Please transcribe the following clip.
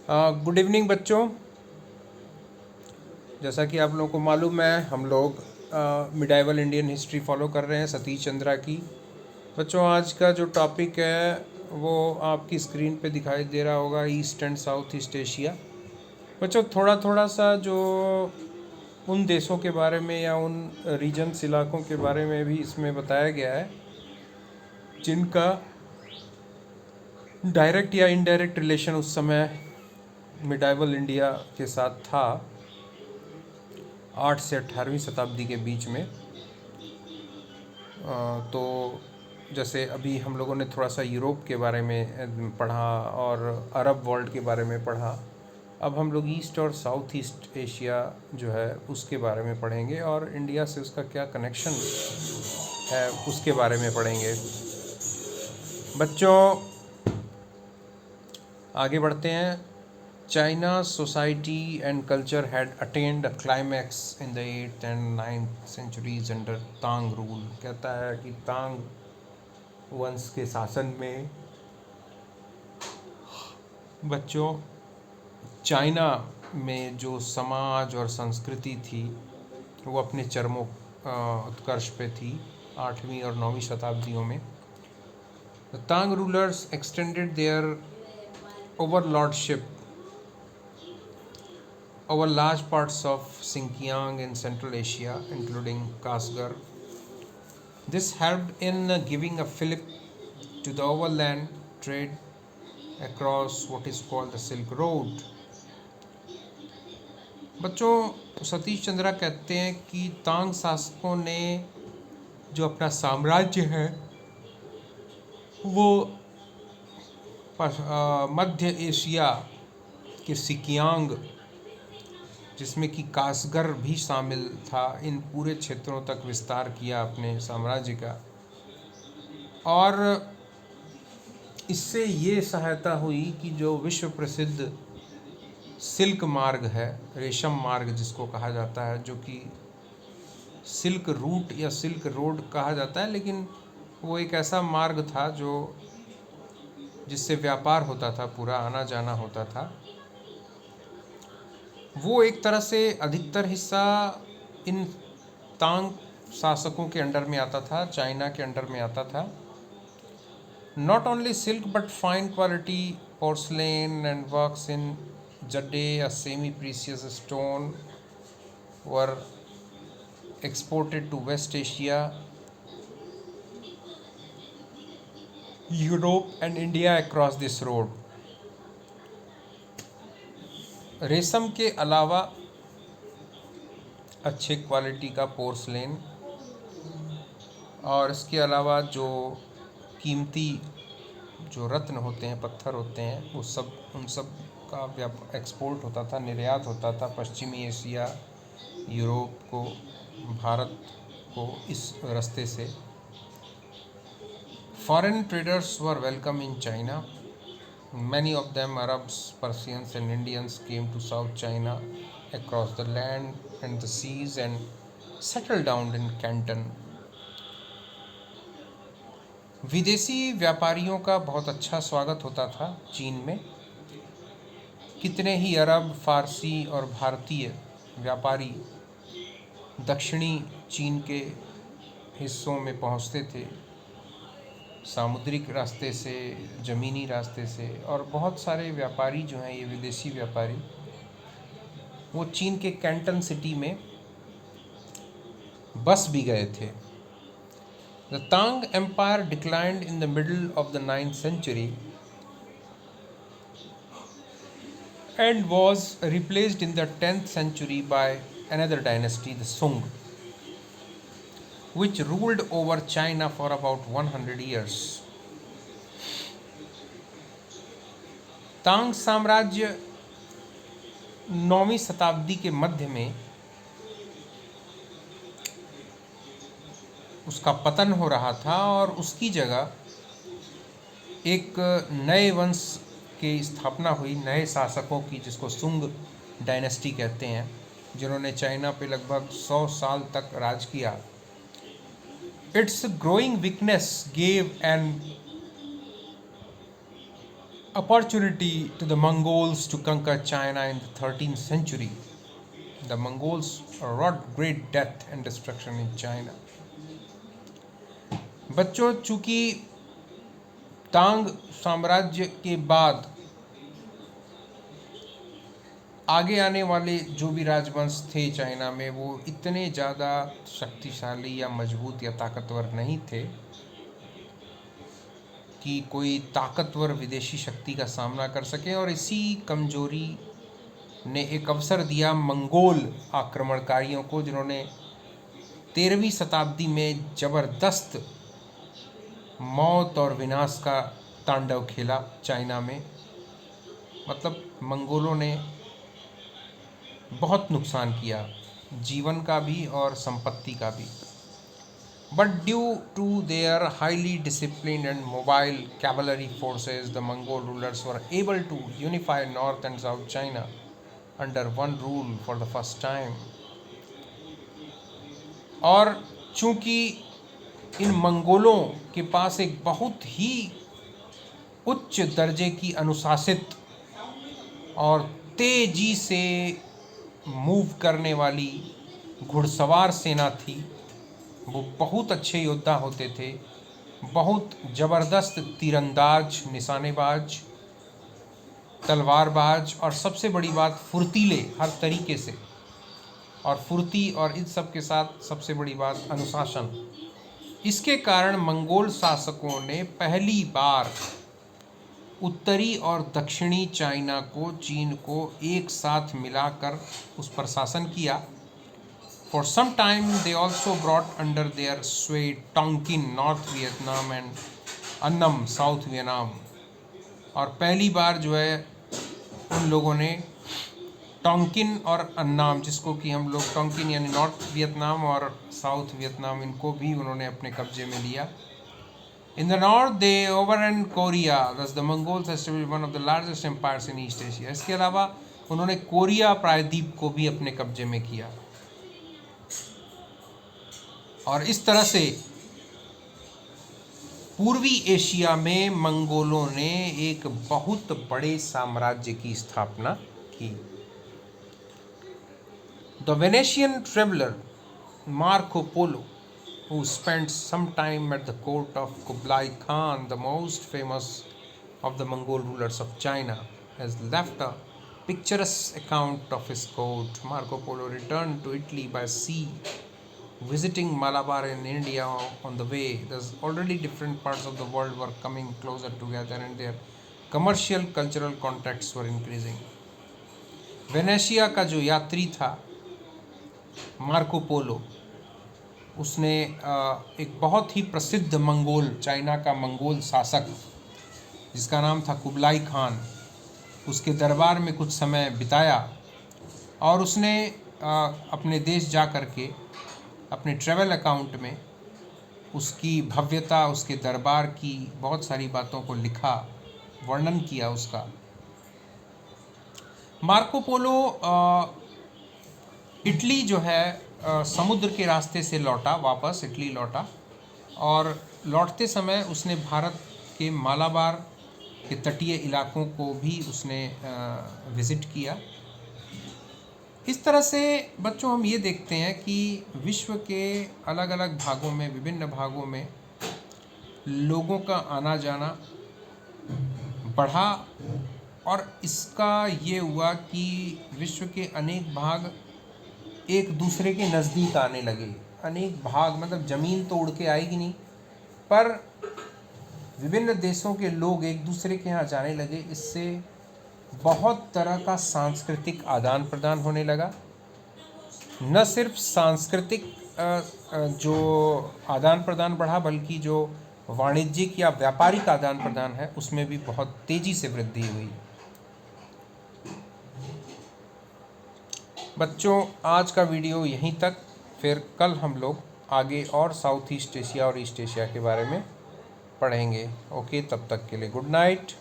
Good evening बच्चों। जैसा कि आप लोगों को मालूम है, हम लोग मिडाइवल इंडियन हिस्ट्री फॉलो कर रहे हैं सतीश चंद्रा की। बच्चों, आज का जो टॉपिक है वो आपकी स्क्रीन पे दिखाई दे रहा होगा, east and south east Asia. बच्चों, थोड़ा थोड़ा सा जो उन देशों के बारे में या उन रीजन्स इलाकों के बारे में भी इसमें बताया गया है जिनका डायरेक्ट या इनडायरेक्ट रिलेशन उस समय मिडाइवल इंडिया के साथ था, 8 से 18वीं शताब्दी के बीच में। तो जैसे अभी हम लोगों ने थोड़ा सा यूरोप के बारे में पढ़ा और अरब वर्ल्ड के बारे में पढ़ा। अब हम लोग ईस्ट और साउथ ईस्ट एशिया जो है उसके बारे में पढ़ेंगे और इंडिया से उसका क्या कनेक्शन है उसके बारे में पढ़ेंगे। बच्चों, आगे बढ़ते हैं। China society and culture had attained a climax in the 8th and 9th centuries under Tang rule। कहता है कि तांग वंश के शासन में बच्चों चाइना में जो समाज और संस्कृति थी वो अपने उत्कर्ष पे थी 8वीं और 9वीं शताब्दियों में। The Tang rulers extended their overlordship over large parts of Xinjiang in Central Asia, including Kashgar. This helped in giving a fillip to the overland trade across what is called the Silk Road. बच्चों, सतीश चंद्रा कहते हैं कि तांग शासकों ने जो अपना साम्राज्य है वो मध्य एशिया के सिकियांग, जिसमें कि कासगर भी शामिल था, इन पूरे क्षेत्रों तक विस्तार किया अपने साम्राज्य का। और इससे ये सहायता हुई कि जो विश्व प्रसिद्ध सिल्क मार्ग है, रेशम मार्ग जिसको कहा जाता है, जो कि सिल्क रूट या सिल्क रोड कहा जाता है, लेकिन वो एक ऐसा मार्ग था जो जिससे व्यापार होता था, पूरा आना जाना होता था। वो एक तरह से अधिकतर हिस्सा इन तांग शासकों के अंडर में आता था, चाइना के अंडर में आता था। Not only silk but fine quality porcelain and works in jade, a semi precious stone, were exported to West Asia, Europe and India across this road. रेशम के अलावा अच्छे क्वालिटी का पोर्सलेन और इसके अलावा जो कीमती जो रत्न होते हैं, पत्थर होते हैं, वो सब उन सब का एक्सपोर्ट होता था, निर्यात होता था पश्चिमी एशिया, यूरोप को, भारत को, इस रास्ते से। Foreign traders were welcome in China. Many of them, Arabs, Persians and Indians, came to South China across the land and the seas and settled down in Canton. विदेशी व्यापारियों का बहुत अच्छा स्वागत होता था चीन में। कितने ही अरब, फारसी और भारतीय व्यापारी दक्षिणी चीन के हिस्सों में पहुंचते थे, सामुद्रिक रास्ते से, ज़मीनी रास्ते से। और बहुत सारे व्यापारी जो हैं, ये विदेशी व्यापारी, वो चीन के कैंटन सिटी में बस भी गए थे। The Tang empire declined in the middle of the 9th century and was replaced in the 10th century by another dynasty, the Sung, which ruled over China for about 100 years. तांग साम्राज्य 9वीं शताब्दी के मध्य में उसका पतन हो रहा था और उसकी जगह एक नए वंश की स्थापना हुई, नए शासकों की, जिसको सुंग डायनेस्टी कहते हैं, जिन्होंने चाइना पे लगभग 100 साल तक राज किया। Its growing weakness gave an opportunity to the Mongols to conquer China in the 13th century. The Mongols wrought great death and destruction in China. बच्चों, चूंकि तांग साम्राज्य के बाद आगे आने वाले जो भी राजवंश थे चाइना में, वो इतने ज़्यादा शक्तिशाली या मजबूत या ताकतवर नहीं थे कि कोई ताकतवर विदेशी शक्ति का सामना कर सके, और इसी कमजोरी ने एक अवसर दिया मंगोल आक्रमणकारियों को, जिन्होंने 13वीं शताब्दी में ज़बरदस्त मौत और विनाश का तांडव खेला चाइना में। मतलब मंगोलों ने बहुत नुकसान किया, जीवन का भी और संपत्ति का भी। But due to their highly disciplined and mobile cavalry forces, the Mongol rulers were able to unify North and South China under one rule for the first time. और चूंकि इन मंगोलों के पास एक बहुत ही उच्च दर्जे की अनुशासित और तेजी से मूव करने वाली घुड़सवार सेना थी, वो बहुत अच्छे योद्धा होते थे, बहुत ज़बरदस्त तीरंदाज, निशानेबाज, तलवारबाज, और सबसे बड़ी बात फुर्तीले हर तरीके से, और फुर्ती और इन सब के साथ सबसे बड़ी बात अनुशासन। इसके कारण मंगोल शासकों ने पहली बार उत्तरी और दक्षिणी चाइना को, चीन को एक साथ मिलाकर उस पर शासन किया। For some time they also brought under their sway Tonkin, North Vietnam and Annam, South Vietnam। और पहली बार जो है उन लोगों ने टोंकिन और अन्नाम, जिसको कि हम लोग टोंकिन यानी नॉर्थ वियतनाम और साउथ वियतनाम, इनको भी उन्होंने अपने कब्जे में लिया। In the north they overran Korea, thus the Mongols established one of the largest empires in East Asia। इसके अलावा उन्होंने कोरिया प्रायद्वीप को भी अपने कब्जे में किया, और इस तरह से पूर्वी एशिया में मंगोलों ने एक बहुत बड़े साम्राज्य की स्थापना की। The Venetian traveler Marco Polo, who spent some time at the court of Kublai Khan, the most famous of the Mongol rulers of China, has left a picturesque account of his court. Marco Polo returned to Italy by sea, visiting Malabar in India on the way. Thus already different parts of the world were coming closer together and their commercial cultural contacts were increasing। Venetia का जो यात्री था Marco Polo, उसने एक बहुत ही प्रसिद्ध Mongol, China का Mongol शासक जिसका नाम था कुबलाई खान, उसके दरबार में कुछ समय बिताया, और उसने अपने देश जा कर के अपने ट्रैवल अकाउंट में उसकी भव्यता, उसके दरबार की बहुत सारी बातों को लिखा, वर्णन किया उसका। मार्को पोलो इटली जो है समुद्र के रास्ते से लौटा, वापस इटली लौटा, और लौटते समय उसने भारत के मालाबार के तटीय इलाकों को भी उसने विज़िट किया। इस तरह से बच्चों हम ये देखते हैं कि विश्व के अलग अलग भागों में, विभिन्न भागों में लोगों का आना जाना बढ़ा, और इसका ये हुआ कि विश्व के अनेक भाग एक दूसरे के नज़दीक आने लगे। अनेक भाग मतलब ज़मीन तो उड़ के आएगी नहीं, पर विभिन्न देशों के लोग एक दूसरे के यहाँ जाने लगे। इससे बहुत तरह का सांस्कृतिक आदान प्रदान होने लगा। न सिर्फ सांस्कृतिक जो आदान प्रदान बढ़ा, बल्कि जो वाणिज्यिक या व्यापारिक आदान प्रदान है उसमें भी बहुत तेज़ी से वृद्धि हुई। बच्चों, आज का वीडियो यहीं तक, फिर कल हम लोग आगे और साउथ ईस्ट एशिया और ईस्ट एशिया के बारे में पढ़ेंगे। ओके, तब तक के लिए गुड नाइट।